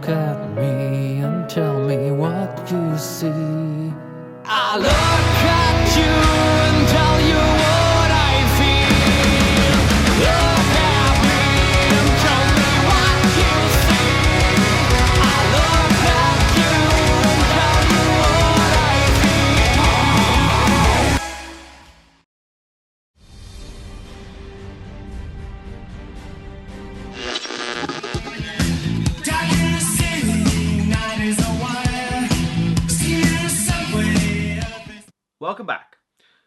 at me and tell me what you see. I look at you and tell you what I feel. Look at me and tell me what you see. I look at you and tell you what I feel. Welcome back.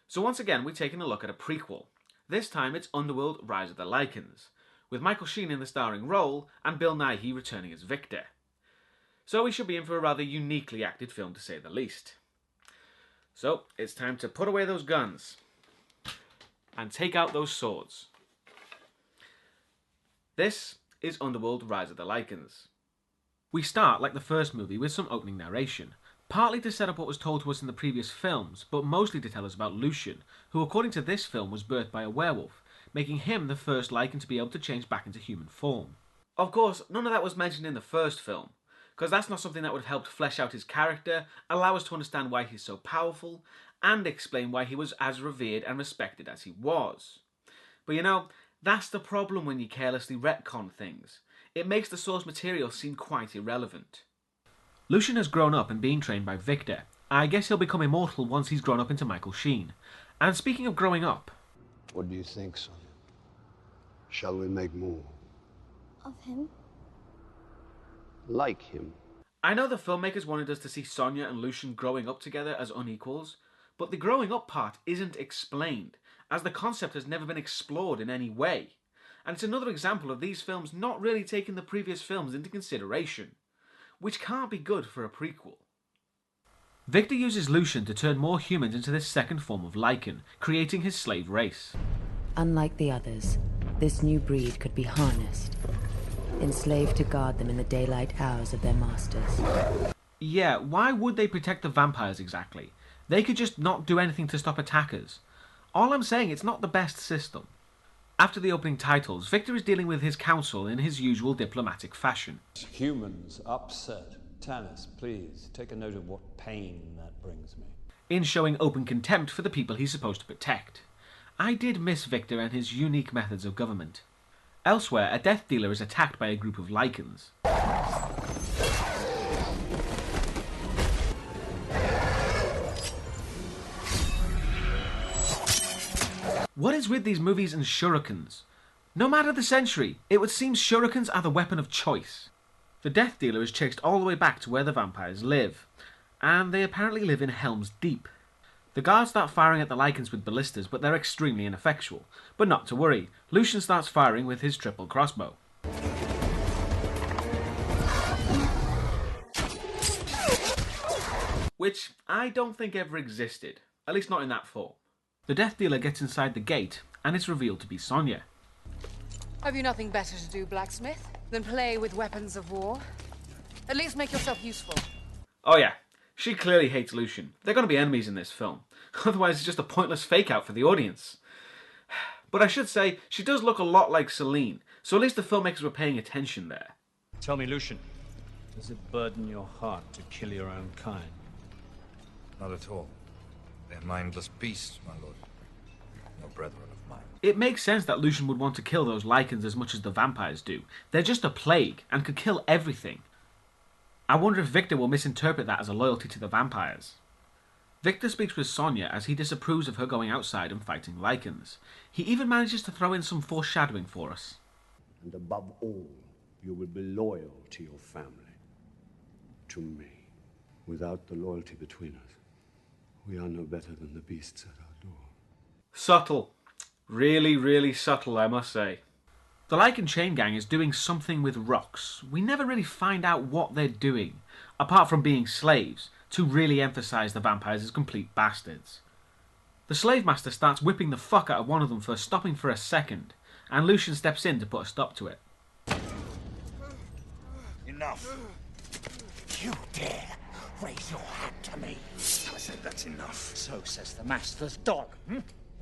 So once again, we're taking a look at a prequel. This time it's Underworld Rise of the Lycans, with Michael Sheen in the starring role and Bill Nighy returning as Victor. So we should be in for a rather uniquely acted film to say the least. So it's time to put away those guns and take out those swords. This is Underworld Rise of the Lycans. We start, like the first movie, with some opening narration, partly to set up what was told to us in the previous films, but mostly to tell us about Lucian, who according to this film was birthed by a werewolf, making him the first Lycan to be able to change back into human form. Of course, none of that was mentioned in the first film, because that's not something that would have helped flesh out his character, allow us to understand why he's so powerful, and explain why he was as revered and respected as he was. But you know, that's the problem when you carelessly retcon things. It makes the source material seem quite irrelevant. Lucian has grown up and being trained by Victor. I guess he'll become immortal once he's grown up into Michael Sheen. And speaking of growing up... What do you think, Sonia? Shall we make more? Of him? Like him? I know the filmmakers wanted us to see Sonia and Lucian growing up together as unequals, but the growing up part isn't explained, as the concept has never been explored in any way. And it's another example of these films not really taking the previous films into consideration, which can't be good for a prequel. Victor uses Lucian to turn more humans into this second form of Lycan, creating his slave race. Unlike the others, this new breed could be harnessed, enslaved to guard them in the daylight hours of their masters. Yeah, why would they protect the vampires exactly? They could just not do anything to stop attackers. All I'm saying, it's not the best system. After the opening titles, Victor is dealing with his council in his usual diplomatic fashion. Humans upset. Tanis, please, take a note of what pain that brings me. In showing open contempt for the people he's supposed to protect. I did miss Victor and his unique methods of government. Elsewhere, a death dealer is attacked by a group of Lycans. What is with these movies and shurikens? No matter the century, it would seem shurikens are the weapon of choice. The Death Dealer is chased all the way back to where the vampires live, and they apparently live in Helm's Deep. The guards start firing at the Lycans with ballistas, but they're extremely ineffectual. But not to worry, Lucian starts firing with his triple crossbow. Which I don't think ever existed, at least not in that form. The Death Dealer gets inside the gate, and it's revealed to be Sonia. Have you nothing better to do, blacksmith, than play with weapons of war? At least make yourself useful. Oh yeah, she clearly hates Lucian. They're going to be enemies in this film. Otherwise it's just a pointless fake-out for the audience. But I should say, she does look a lot like Celine, so at least the filmmakers were paying attention there. Tell me, Lucian, does it burden your heart to kill your own kind? Not at all. They're mindless beasts, my lord. No brethren of mine. It makes sense that Lucian would want to kill those Lycans as much as the vampires do. They're just a plague, and could kill everything. I wonder if Victor will misinterpret that as a loyalty to the vampires. Victor speaks with Sonia as he disapproves of her going outside and fighting Lycans. He even manages to throw in some foreshadowing for us. And above all, you will be loyal to your family. To me. Without the loyalty between us, we are no better than the beasts at our door. Subtle. Really, really subtle, I must say. The Lycan chain gang is doing something with rocks. We never really find out what they're doing, apart from being slaves, to really emphasise the vampires as complete bastards. The slave master starts whipping the fuck out of one of them for stopping for a second, and Lucian steps in to put a stop to it. Enough. You dare raise your hand to me? I said that's enough. So says the master's dog.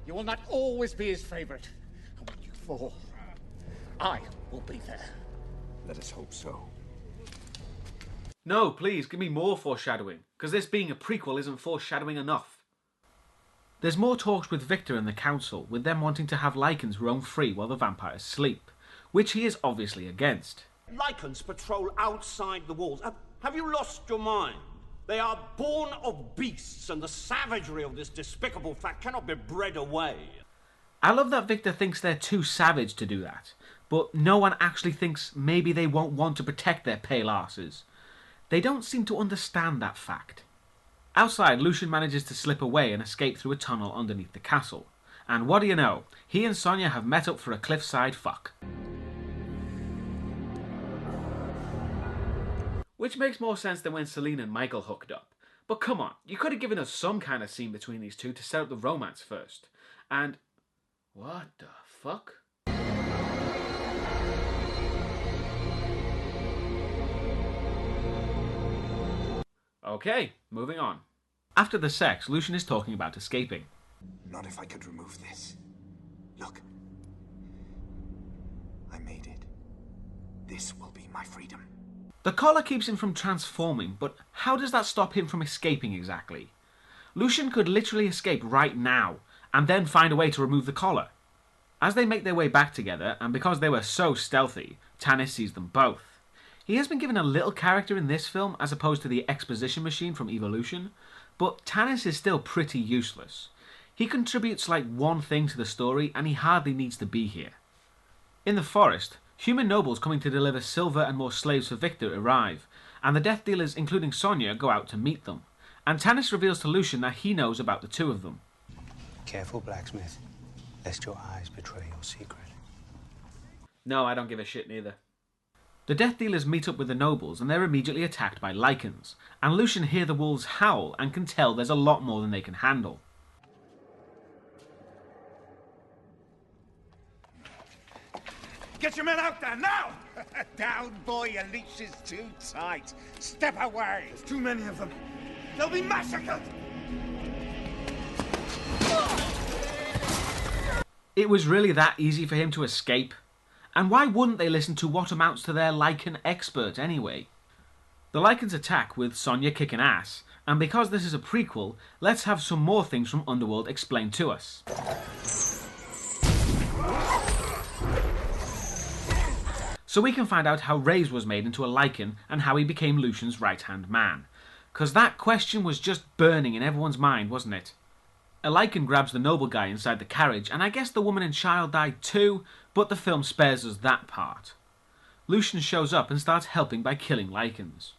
You will not always be his favorite. And when you fall, I will be there. Let us hope so. No, please, give me more foreshadowing, because this being a prequel isn't foreshadowing enough. There's more talks with Victor and the Council, with them wanting to have Lycans roam free while the vampires sleep, which he is obviously against. Lycans patrol outside the walls. Have you lost your mind? They are born of beasts, and the savagery of this despicable fact cannot be bred away. I love that Victor thinks they're too savage to do that, but no one actually thinks maybe they won't want to protect their pale asses. They don't seem to understand that fact. Outside, Lucian manages to slip away and escape through a tunnel underneath the castle. And what do you know? He and Sonia have met up for a cliffside fuck. Which makes more sense than when Selene and Michael hooked up. But come on, you could have given us some kind of scene between these two to set up the romance first. And... what the fuck? Okay, moving on. After the sex, Lucian is talking about escaping. Not if I could remove this. Look. I made it. This will be my freedom. The collar keeps him from transforming, but how does that stop him from escaping exactly? Lucian could literally escape right now, and then find a way to remove the collar. As they make their way back together, and because they were so stealthy, Tanis sees them both. He has been given a little character in this film as opposed to the exposition machine from Evolution, but Tanis is still pretty useless. He contributes like one thing to the story and he hardly needs to be here. In the forest, human nobles coming to deliver silver and more slaves for Victor arrive, and the death dealers including Sonia go out to meet them, and Tanis reveals to Lucian that he knows about the two of them. Careful, blacksmith, lest your eyes betray your secret. No, I don't give a shit neither. The death dealers meet up with the nobles and they're immediately attacked by Lycans, and Lucian hears the wolves howl and can tell there's a lot more than they can handle. Get your men out there, now! Down, boy, your leash is too tight. Step away! There's too many of them. They'll be massacred! It was really that easy for him to escape? And why wouldn't they listen to what amounts to their Lycan expert anyway? The Lycans attack with Sonia kicking ass, and because this is a prequel, let's have some more things from Underworld explained to us. So we can find out how Reyes was made into a Lycan and how he became Lucian's right-hand man. Cause that question was just burning in everyone's mind, wasn't it? A Lycan grabs the noble guy inside the carriage, and I guess the woman and child died too, but the film spares us that part. Lucian shows up and starts helping by killing Lycans.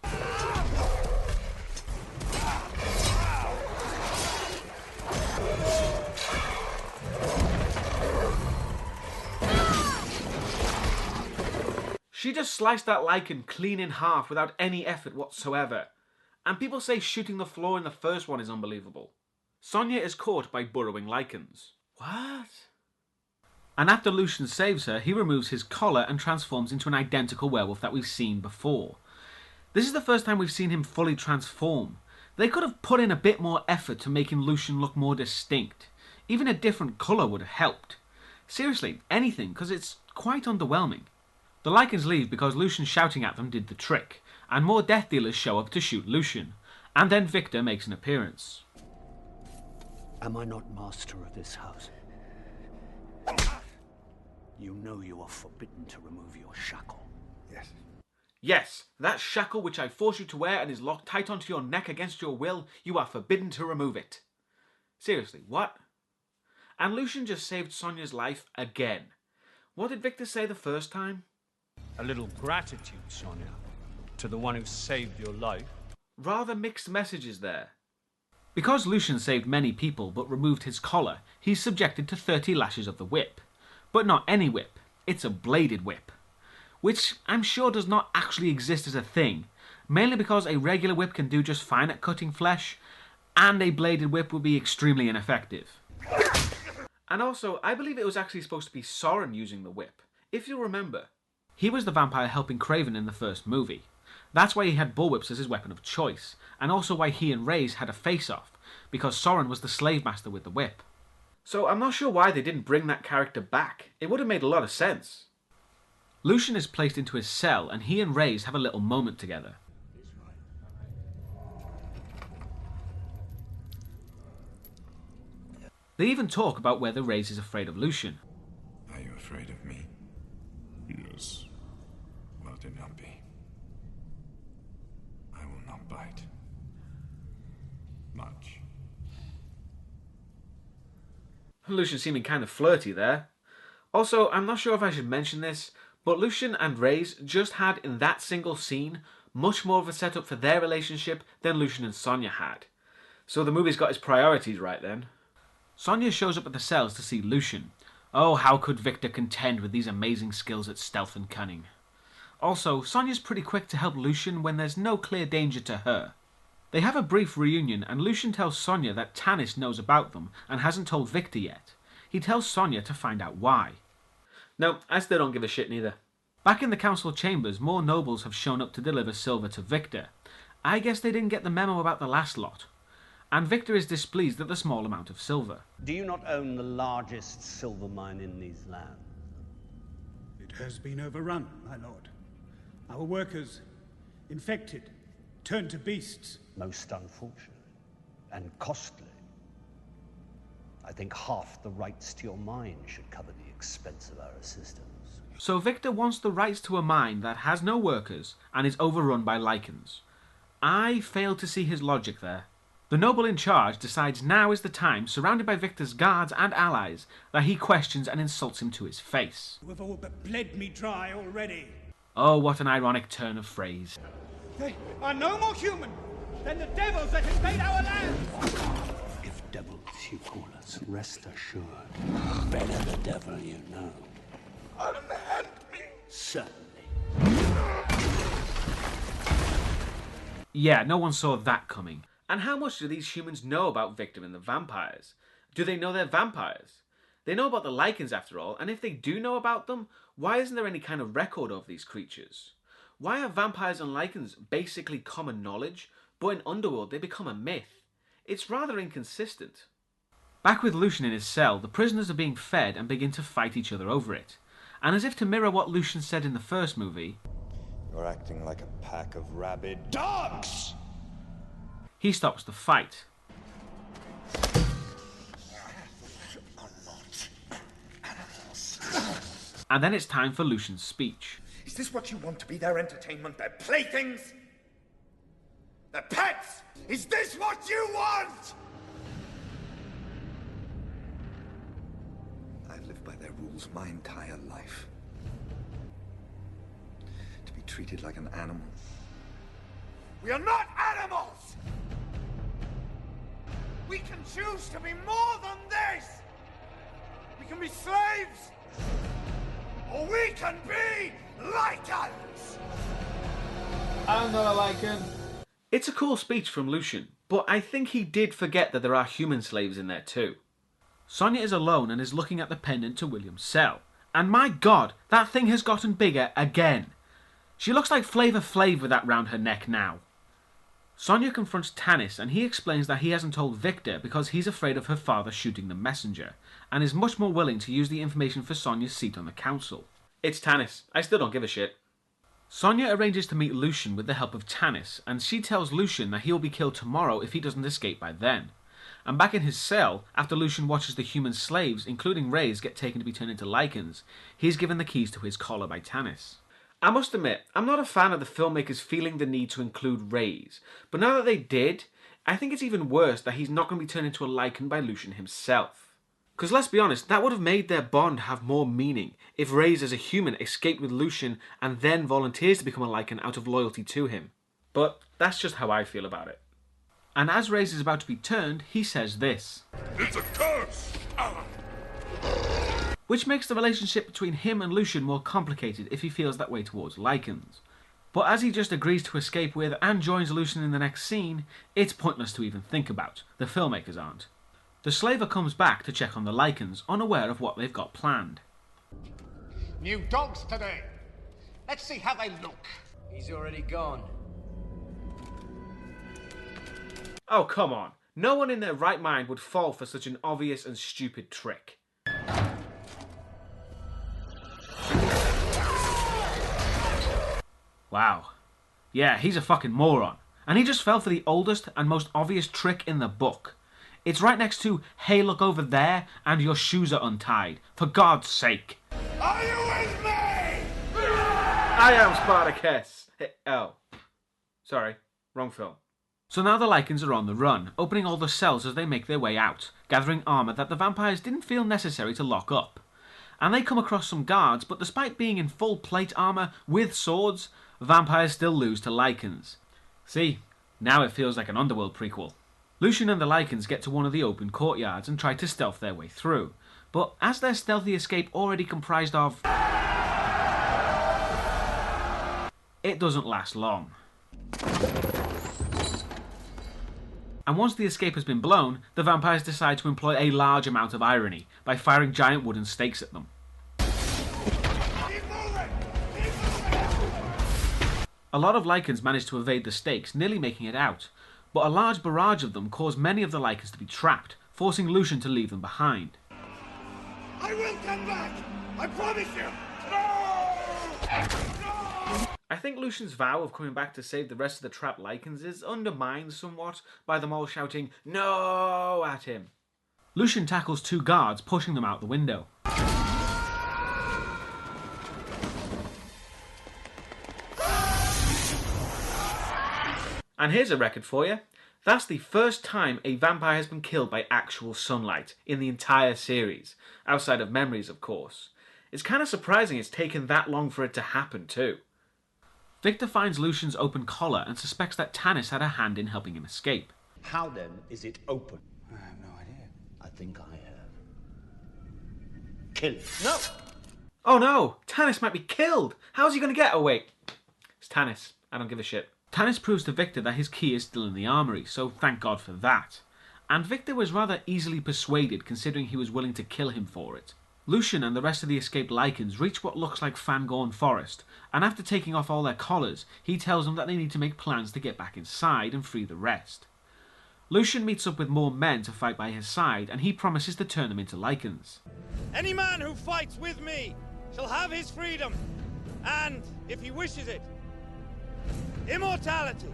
She just sliced that Lycan clean in half without any effort whatsoever. And people say shooting the floor in the first one is unbelievable. Sonia is caught by burrowing Lycans. What? And after Lucian saves her, he removes his collar and transforms into an identical werewolf that we've seen before. This is the first time we've seen him fully transform. They could have put in a bit more effort to making Lucian look more distinct. Even a different colour would have helped. Seriously, anything, because it's quite underwhelming. The Lycans leave because Lucian shouting at them did the trick, and more death dealers show up to shoot Lucian. And then Victor makes an appearance. Am I not master of this house? You know you are forbidden to remove your shackle. Yes. Yes, that shackle which I force you to wear and is locked tight onto your neck against your will, you are forbidden to remove it. Seriously, what? And Lucian just saved Sonia's life again. What did Victor say the first time? A little gratitude, Sonia, to the one who saved your life. Rather mixed messages there. Because Lucian saved many people but removed his collar, he's subjected to 30 lashes of the whip. But not any whip, it's a bladed whip. Which I'm sure does not actually exist as a thing, mainly because a regular whip can do just fine at cutting flesh, and a bladed whip would be extremely ineffective. And also, I believe it was actually supposed to be Soren using the whip, if you remember. He was the vampire helping Craven in the first movie. That's why he had bullwhips as his weapon of choice, and also why he and Reyes had a face-off, because Soren was the slave master with the whip. So I'm not sure why they didn't bring that character back. It would have made a lot of sense. Lucian is placed into his cell, and he and Reyes have a little moment together. They even talk about whether Reyes is afraid of Lucian. Are you afraid of me? Yes. Well, do not be. I will not bite. Much. Lucian seeming kind of flirty there. Also, I'm not sure if I should mention this, but Lucian and Reyes just had in that single scene much more of a setup for their relationship than Lucian and Sonya had. So the movie's got its priorities right then. Sonya shows up at the cells to see Lucian. Oh, how could Victor contend with these amazing skills at stealth and cunning? Also, Sonya's pretty quick to help Lucian when there's no clear danger to her. They have a brief reunion and Lucian tells Sonya that Tanis knows about them and hasn't told Victor yet. He tells Sonya to find out why. No, I still don't give a shit neither. Back in the council chambers, more nobles have shown up to deliver silver to Victor. I guess they didn't get the memo about the last lot. And Victor is displeased at the small amount of silver. Do you not own the largest silver mine in these lands? It has been overrun, my lord. Our workers, infected, turned to beasts. Most unfortunate. And costly. I think half the rights to your mine should cover the expense of our assistance. So Victor wants the rights to a mine that has no workers and is overrun by Lycans. I fail to see his logic there. The noble in charge decides now is the time, surrounded by Victor's guards and allies, that he questions and insults him to his face. You have all but bled me dry already. Oh, what an ironic turn of phrase. They are no more human than the devils that invade our land. If devils you call us, rest assured, better the devil you know. Unhand me. Certainly. Yeah, no one saw that coming. And how much do these humans know about Victor and the vampires? Do they know they're vampires? They know about the Lycans after all, and if they do know about them, why isn't there any kind of record of these creatures? Why are vampires and Lycans basically common knowledge, but in Underworld they become a myth? It's rather inconsistent. Back with Lucian in his cell, the prisoners are being fed and begin to fight each other over it. And as if to mirror what Lucian said in the first movie, You're acting like a pack of rabid dogs! He stops the fight. And then it's time for Lucian's speech. Is this what you want to be their entertainment, their playthings? Their pets? Is this what you want? I've lived by their rules my entire life. To be treated like an animal. We are not animals! We can choose to be more than this! We can be slaves! Or we can be Lycans! I'm not a Lycan. It's a cool speech from Lucian, but I think he did forget that there are human slaves in there too. Sonya is alone and is looking at the pendant to William's cell. And my god, that thing has gotten bigger again. She looks like Flavor Flav with that round her neck now. Sonya confronts Tanis and he explains that he hasn't told Victor because he's afraid of her father shooting the messenger, and is much more willing to use the information for Sonya's seat on the council. It's Tanis. I still don't give a shit. Sonya arranges to meet Lucian with the help of Tanis, and she tells Lucian that he'll be killed tomorrow if he doesn't escape by then. And back in his cell, after Lucian watches the human slaves, including Reyes, get taken to be turned into Lycans, he's given the keys to his collar by Tanis. I must admit, I'm not a fan of the filmmakers feeling the need to include Reyes, but now that they did, I think it's even worse that he's not going to be turned into a Lycan by Lucian himself. Because let's be honest, that would have made their bond have more meaning if Reyes as a human escaped with Lucian and then volunteers to become a Lycan out of loyalty to him. But that's just how I feel about it. And as Reyes is about to be turned, he says this. It's a curse! Which makes the relationship between him and Lucian more complicated if he feels that way towards Lycans. But as he just agrees to escape with and joins Lucian in the next scene, it's pointless to even think about. The filmmakers aren't. The slaver comes back to check on the Lycans, unaware of what they've got planned. New dogs today. Let's see how they look. He's already gone. Oh, come on. No one in their right mind would fall for such an obvious and stupid trick. Wow. Yeah, he's a fucking moron. And he just fell for the oldest and most obvious trick in the book. It's right next to, hey, look over there, and your shoes are untied. For God's sake. Are you with me? I am Spartacus. Oh. Sorry. Wrong film. So now the Lycans are on the run, opening all the cells as they make their way out, gathering armour that the vampires didn't feel necessary to lock up. And they come across some guards, but despite being in full plate armour with swords, vampires still lose to Lycans. See, now it feels like an Underworld prequel. Lucian and the Lycans get to one of the open courtyards and try to stealth their way through, but as their stealthy escape already comprised of... it doesn't last long. And once the escape has been blown, the vampires decide to employ a large amount of irony by firing giant wooden stakes at them. A lot of Lycans manage to evade the stakes, nearly making it out, but a large barrage of them cause many of the Lycans to be trapped, forcing Lucian to leave them behind. I will come back! I promise you! I think Lucian's vow of coming back to save the rest of the trapped Lycans is undermined somewhat by them all shouting "No!" at him. Lucian tackles two guards, pushing them out the window. And here's a record for you. That's the first time a vampire has been killed by actual sunlight in the entire series, outside of memories, of course. It's kind of surprising it's taken that long for it to happen too. Victor finds Lucian's open collar and suspects that Tanis had a hand in helping him escape. How then is it open? I have no idea. I think I have. Kill him. No! Oh no! Tanis might be killed! How's he going to get away? It's Tanis. I don't give a shit. Tanis proves to Victor that his key is still in the armory, so thank God for that. And Victor was rather easily persuaded considering he was willing to kill him for it. Lucian and the rest of the escaped Lycans reach what looks like Fangorn Forest, and after taking off all their collars, he tells them that they need to make plans to get back inside and free the rest. Lucian meets up with more men to fight by his side, and he promises to turn them into Lycans. Any man who fights with me shall have his freedom, and, if he wishes it, immortality.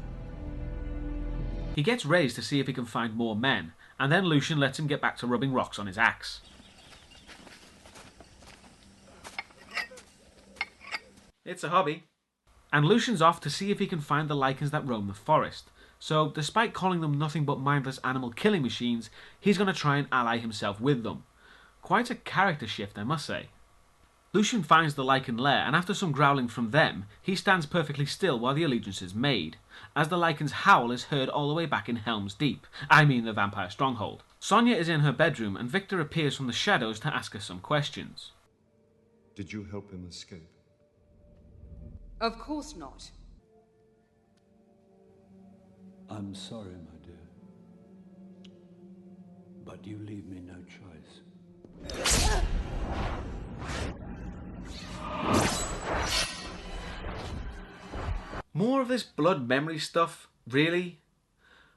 He gets raised to see if he can find more men, and then Lucian lets him get back to rubbing rocks on his axe. It's a hobby. And Lucian's off to see if he can find the Lycans that roam the forest. So, despite calling them nothing but mindless animal killing machines, he's going to try and ally himself with them. Quite a character shift, I must say. Lucian finds the Lycan lair, and after some growling from them, he stands perfectly still while the allegiance is made, as the Lycan's howl is heard all the way back in Helm's Deep. I mean the vampire stronghold. Sonia is in her bedroom, and Victor appears from the shadows to ask her some questions. Did you help him escape? Of course not. I'm sorry, my dear. But you leave me no choice. More of this blood memory stuff? Really?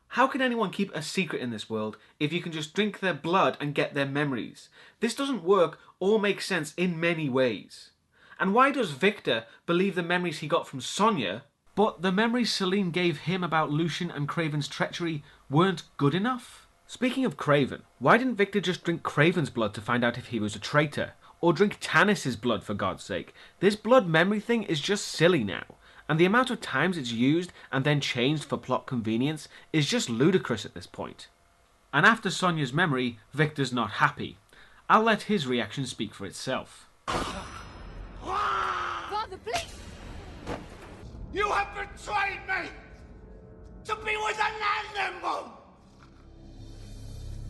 How can anyone keep a secret in this world if you can just drink their blood and get their memories? This doesn't work or make sense in many ways. And why does Victor believe the memories he got from Sonia, but the memories Celine gave him about Lucian and Craven's treachery weren't good enough? Speaking of Craven, why didn't Victor just drink Craven's blood to find out if he was a traitor? Or drink Tanis's blood, for God's sake? This blood memory thing is just silly now, and the amount of times it's used and then changed for plot convenience is just ludicrous at this point. And after Sonia's memory, Victor's not happy. I'll let his reaction speak for itself. Father, please! You have betrayed me! To be with an animal!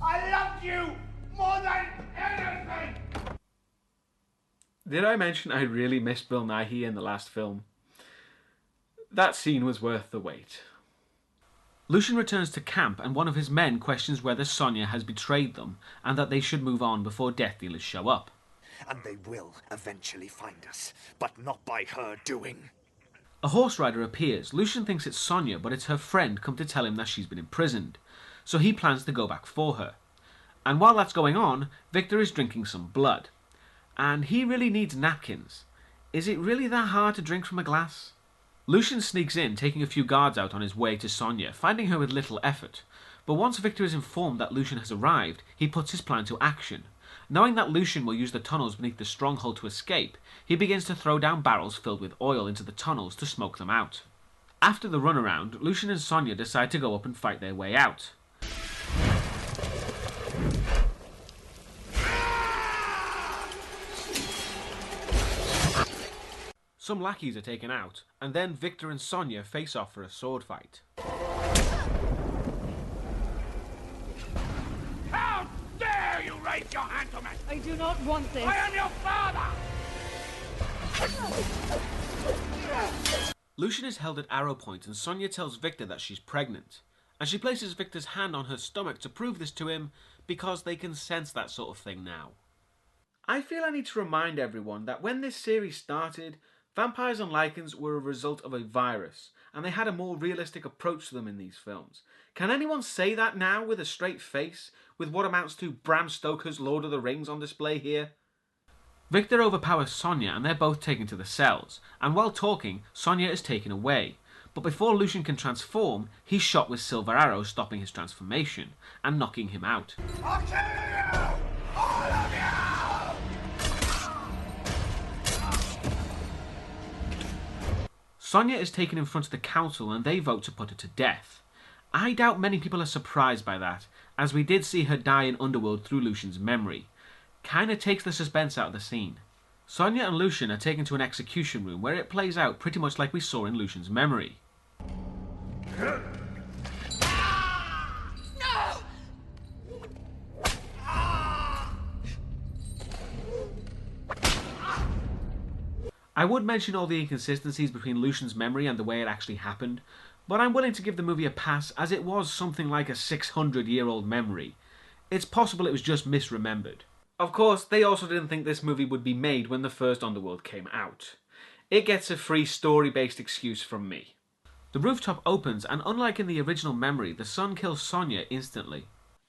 I love you more than anything! Did I mention I really missed Bill Nighy in the last film? That scene was worth the wait. Lucian returns to camp and one of his men questions whether Sonia has betrayed them and that they should move on before Death Dealers show up. And they will eventually find us, but not by her doing. A horse rider appears. Lucian thinks it's Sonia, but it's her friend come to tell him that she's been imprisoned. So he plans to go back for her. And while that's going on, Victor is drinking some blood. And he really needs napkins. Is it really that hard to drink from a glass? Lucian sneaks in, taking a few guards out on his way to Sonia, finding her with little effort. But once Victor is informed that Lucian has arrived, he puts his plan to action. Knowing that Lucian will use the tunnels beneath the stronghold to escape, he begins to throw down barrels filled with oil into the tunnels to smoke them out. After the runaround, Lucian and Sonya decide to go up and fight their way out. Some lackeys are taken out, and then Victor and Sonya face off for a sword fight. How dare you raise your hand to me! I do not want this. I am your father! Lucian is held at arrow point and Sonya tells Victor that she's pregnant. And she places Victor's hand on her stomach to prove this to him because they can sense that sort of thing now. I feel I need to remind everyone that when this series started, vampires and Lycans were a result of a virus, and they had a more realistic approach to them in these films. Can anyone say that now with a straight face, with what amounts to Bram Stoker's Lord of the Rings on display here? Victor overpowers Sonya and they're both taken to the cells, and while talking, Sonya is taken away. But before Lucian can transform, he's shot with silver arrows, stopping his transformation and knocking him out. I'll kill you! All of you! Sonya is taken in front of the council and they vote to put her to death. I doubt many people are surprised by that, as we did see her die in Underworld through Lucian's memory. Kinda takes the suspense out of the scene. Sonya and Lucian are taken to an execution room where it plays out pretty much like we saw in Lucian's memory. I would mention all the inconsistencies between Lucian's memory and the way it actually happened, but I'm willing to give the movie a pass as it was something like a 600-year-old memory. It's possible it was just misremembered. Of course, they also didn't think this movie would be made when the first Underworld came out. It gets a free story-based excuse from me. The rooftop opens, and unlike in the original memory, the sun kills Sonya instantly.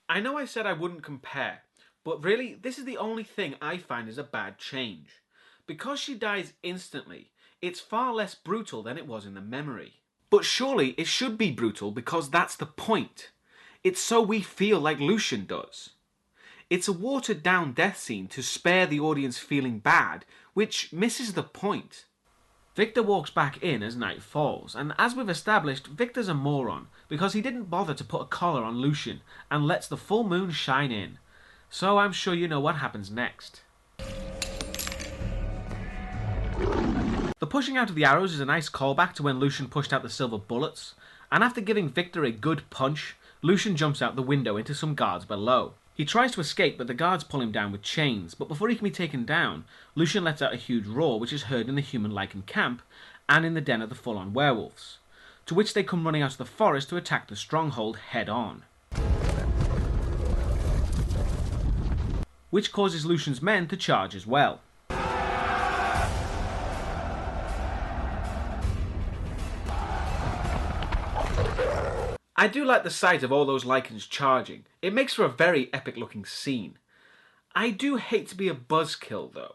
I know I said I wouldn't compare, but really, this is the only thing I find is a bad change. Because she dies instantly, it's far less brutal than it was in the memory. But surely it should be brutal because that's the point. It's so we feel like Lucian does. It's a watered-down death scene to spare the audience feeling bad, which misses the point. Victor walks back in as night falls, and as we've established, Victor's a moron, because he didn't bother to put a collar on Lucian, and lets the full moon shine in. So I'm sure you know what happens next. The pushing out of the arrows is a nice callback to when Lucian pushed out the silver bullets, and after giving Victor a good punch, Lucian jumps out the window into some guards below. He tries to escape, but the guards pull him down with chains, but before he can be taken down, Lucian lets out a huge roar which is heard in the human Lycan camp and in the den of the full-on werewolves, to which they come running out of the forest to attack the stronghold head-on. Which causes Lucian's men to charge as well. I do like the sight of all those Lycans charging. It makes for a very epic looking scene. I do hate to be a buzzkill though.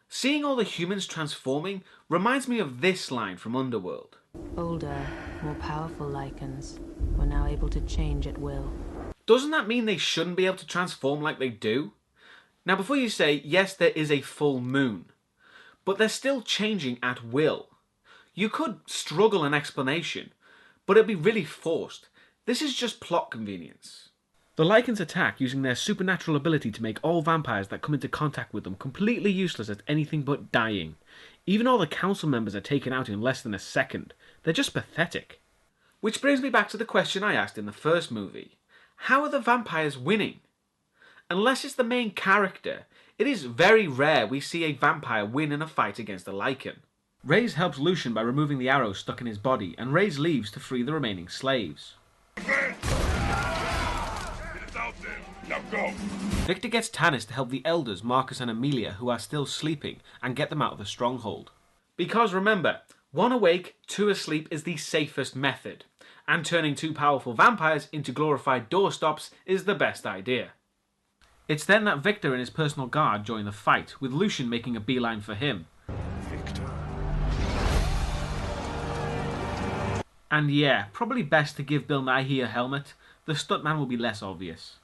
Seeing all the humans transforming reminds me of this line from Underworld. Older, more powerful Lycans were now able to change at will. Doesn't that mean they shouldn't be able to transform like they do? Now before you say, yes there is a full moon, but they're still changing at will. You could struggle an explanation, but it'd be really forced. This is just plot convenience. The Lycans attack using their supernatural ability to make all vampires that come into contact with them completely useless at anything but dying. Even all the council members are taken out in less than a second. They're just pathetic. Which brings me back to the question I asked in the first movie. How are the vampires winning? Unless it's the main character, it is very rare we see a vampire win in a fight against a Lycan. Reyes helps Lucian by removing the arrow stuck in his body, and Reyes leaves to free the remaining slaves. Now go. Victor gets Tanis to help the elders Marcus and Amelia, who are still sleeping, and get them out of the stronghold. Because remember, 1 awake, 2 asleep is the safest method, and turning 2 powerful vampires into glorified doorstops is the best idea. It's then that Victor and his personal guard join the fight, with Lucian making a beeline for him. And yeah, probably best to give Bill Nighy a helmet. the stuntman will be less obvious.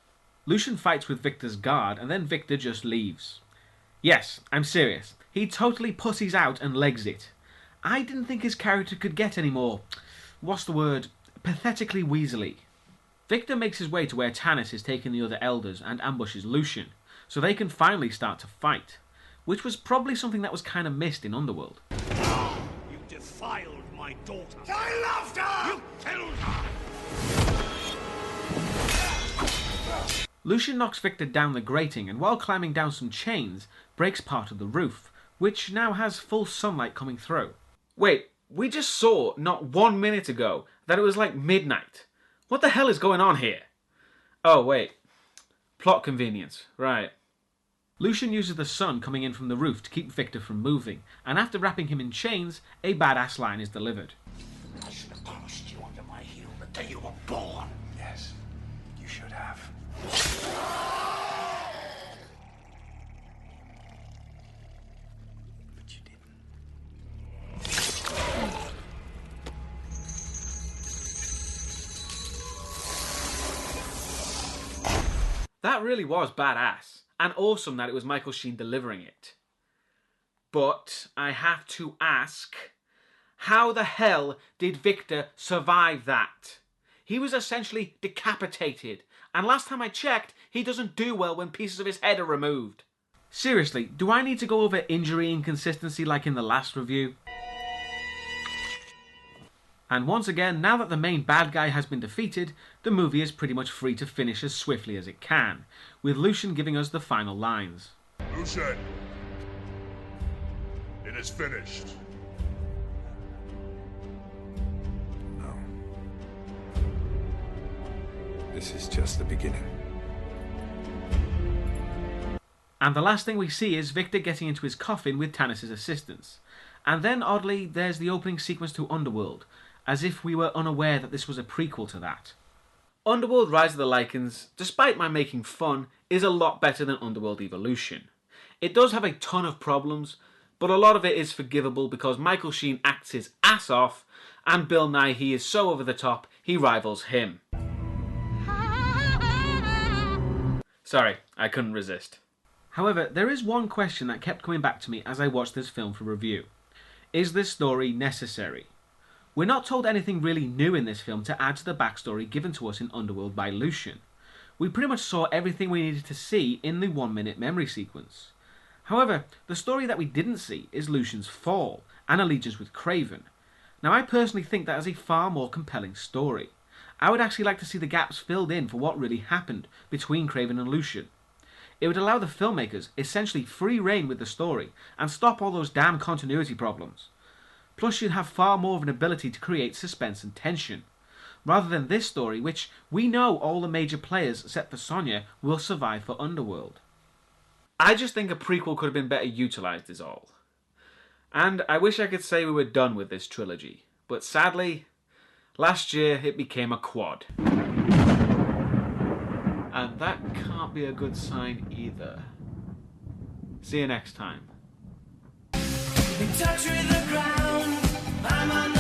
Lucian fights with Victor's guard, and then Victor just leaves. Yes, I'm serious. He totally pussies out and legs it. I didn't think his character could get any more, what's the word, pathetically weaselly. Victor makes his way to where Tanis is taking the other elders and ambushes Lucian, so they can finally start to fight, which was probably something that was kind of missed in Underworld. You defiled my daughter. I loved her! You killed her! Lucian knocks Victor down the grating, and while climbing down some chains, breaks part of the roof, which now has full sunlight coming through. Wait, we just saw, not 1 minute ago, that it was like midnight. What the hell is going on here? Oh, wait. Plot convenience. Right. Lucian uses the sun coming in from the roof to keep Victor from moving, and after wrapping him in chains, a badass line is delivered. I should have crushed you under my heel the day you were born. Yes, you should have. But you didn't. That really was badass, and awesome that it was Michael Sheen delivering it. But I have to ask, how the hell did Victor survive that? He was essentially decapitated, and last time I checked, he doesn't do well when pieces of his head are removed. Seriously, do I need to go over injury inconsistency like in the last review? And once again, now that the main bad guy has been defeated, the movie is pretty much free to finish as swiftly as it can, with Lucian giving us the final lines. Lucian, it is finished. No. This is just the beginning. And the last thing we see is Victor getting into his coffin with Tanis' assistance. And then, oddly, there's the opening sequence to Underworld, as if we were unaware that this was a prequel to that. Underworld Rise of the Lycans, despite my making fun, is a lot better than Underworld Evolution. It does have a ton of problems, but a lot of it is forgivable because Michael Sheen acts his ass off, and Bill Nighy is so over the top, he rivals him. Sorry, I couldn't resist. However, there is one question that kept coming back to me as I watched this film for review. Is this story necessary? We're not told anything really new in this film to add to the backstory given to us in Underworld by Lucian. We pretty much saw everything we needed to see in the 1-minute memory sequence. However, the story that we didn't see is Lucian's fall and allegiance with Kraven. Now I personally think that is a far more compelling story. I would actually like to see the gaps filled in for what really happened between Kraven and Lucian. It would allow the filmmakers essentially free rein with the story and stop all those damn continuity problems. Plus you'd have far more of an ability to create suspense and tension, rather than this story which we know all the major players except for Sonya will survive for Underworld. I just think a prequel could have been better utilised is all. And I wish I could say we were done with this trilogy, but sadly, last year it became a quad. And that can't be a good sign either. See you next time. In touch with the ground, I'm on